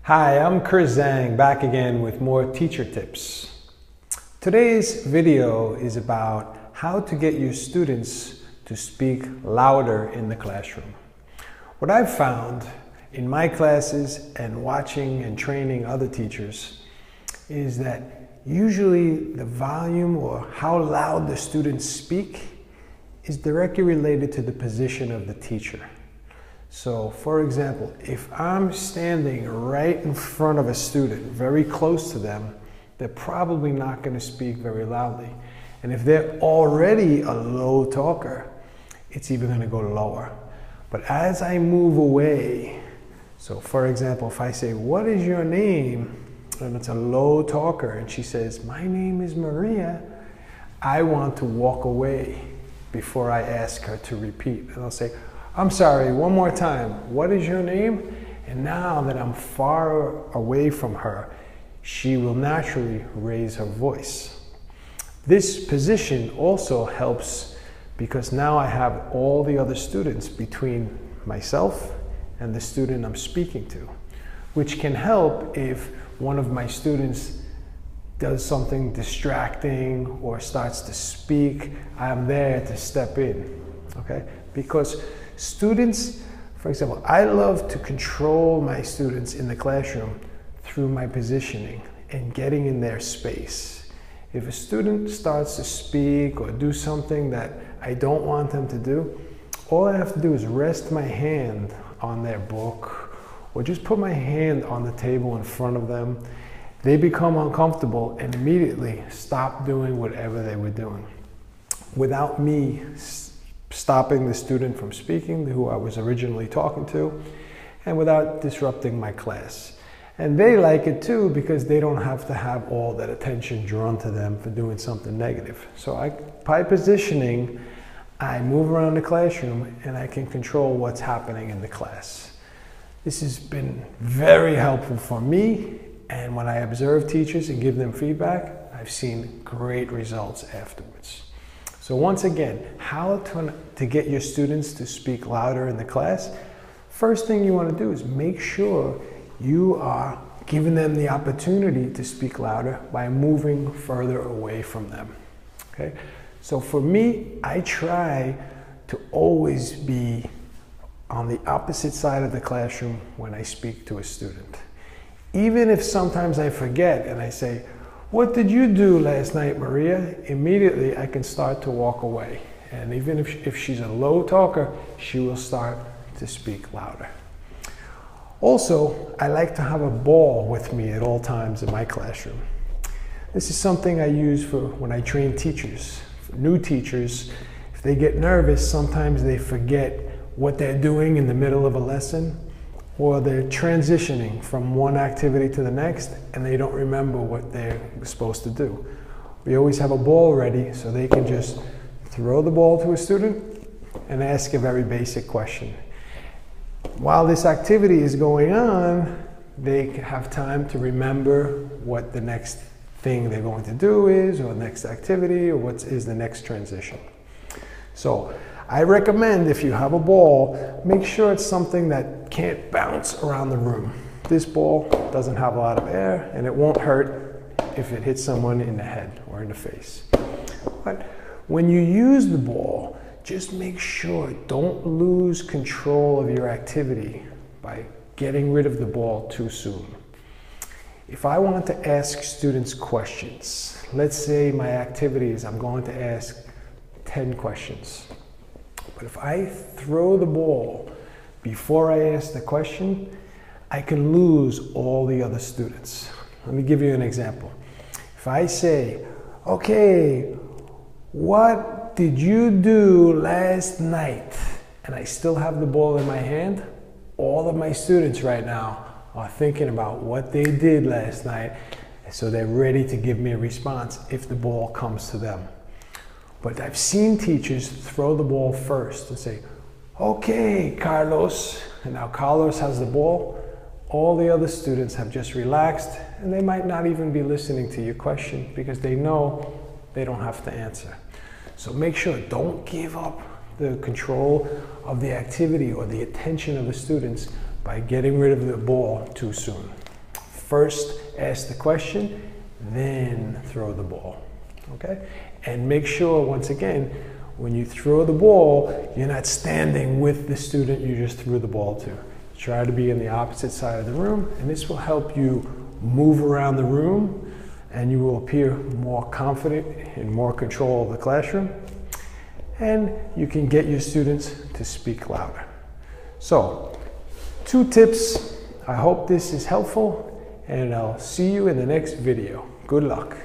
Hi, I'm Chris Zang, back again with more teacher tips. Today's video is about how to get your students to speak louder in the classroom. What I've found in my classes and watching and training other teachers is that usually the volume or how loud the students speak is directly related to the position of the teacher. So, for example, if I'm standing right in front of a student, very close to them, they're probably not going to speak very loudly. And if they're already a low talker, it's even going to go lower. But as I move away, so for example, if I say, "What is your name?" and it's a low talker, and she says, "My name is Maria," I want to walk away before I ask her to repeat. And I'll say, "I'm sorry, one more time. What is your name?" And now that I'm far away from her, she will naturally raise her voice. This position also helps because now I have all the other students between myself and the student I'm speaking to, which can help if one of my students does something distracting or starts to speak. I'm there to step in, okay? Because students, for example, I love to control my students in the classroom through my positioning and getting in their space. If a student starts to speak or do something that I don't want them to do, all I have to do is rest my hand on their book or just put my hand on the table in front of them. They become uncomfortable and immediately stop doing whatever they were doing without me stopping the student from speaking, who I was originally talking to, and without disrupting my class. And they like it too because they don't have to have all that attention drawn to them for doing something negative. So by positioning, I move around the classroom and I can control what's happening in the class. This has been very helpful for me, and when I observe teachers and give them feedback, I've seen great results afterwards. So once again, how to get your students to speak louder in the class? First thing you want to do is make sure you are giving them the opportunity to speak louder by moving further away from them. Okay? So for me, I try to always be on the opposite side of the classroom when I speak to a student. Even if sometimes I forget and I say, "What did you do last night, Maria?" immediately I can start to walk away. And even if she's a low talker, she will start to speak louder. Also, I like to have a ball with me at all times in my classroom. This is something I use for when I train teachers. For new teachers, if they get nervous, sometimes they forget what they're doing in the middle of a lesson, or they're transitioning from one activity to the next and they don't remember what they're supposed to do. We always have a ball ready so they can just throw the ball to a student and ask a very basic question. While this activity is going on, they have time to remember what the next thing they're going to do is, or the next activity, or what is the next transition. So I recommend, if you have a ball, make sure it's something that can't bounce around the room. This ball doesn't have a lot of air and it won't hurt if it hits someone in the head or in the face. But when you use the ball, just make sure don't lose control of your activity by getting rid of the ball too soon. If I want to ask students questions, let's say my activity is I'm going to ask 10 questions. But if I throw the ball before I ask the question, I can lose all the other students. Let me give you an example. If I say, "Okay, what did you do last night?" and I still have the ball in my hand, all of my students right now are thinking about what they did last night, so they're ready to give me a response if the ball comes to them. But I've seen teachers throw the ball first and say, "Okay, Carlos," and now Carlos has the ball. All the other students have just relaxed and they might not even be listening to your question because they know they don't have to answer. So make sure, don't give up the control of the activity or the attention of the students by getting rid of the ball too soon. First ask the question, then throw the ball, okay? And make sure, once again, when you throw the ball, you're not standing with the student you just threw the ball to. Try to be in the opposite side of the room, and this will help you move around the room, and you will appear more confident and more control of the classroom, and you can get your students to speak louder. So, 2 tips. I hope this is helpful, and I'll see you in the next video. Good luck.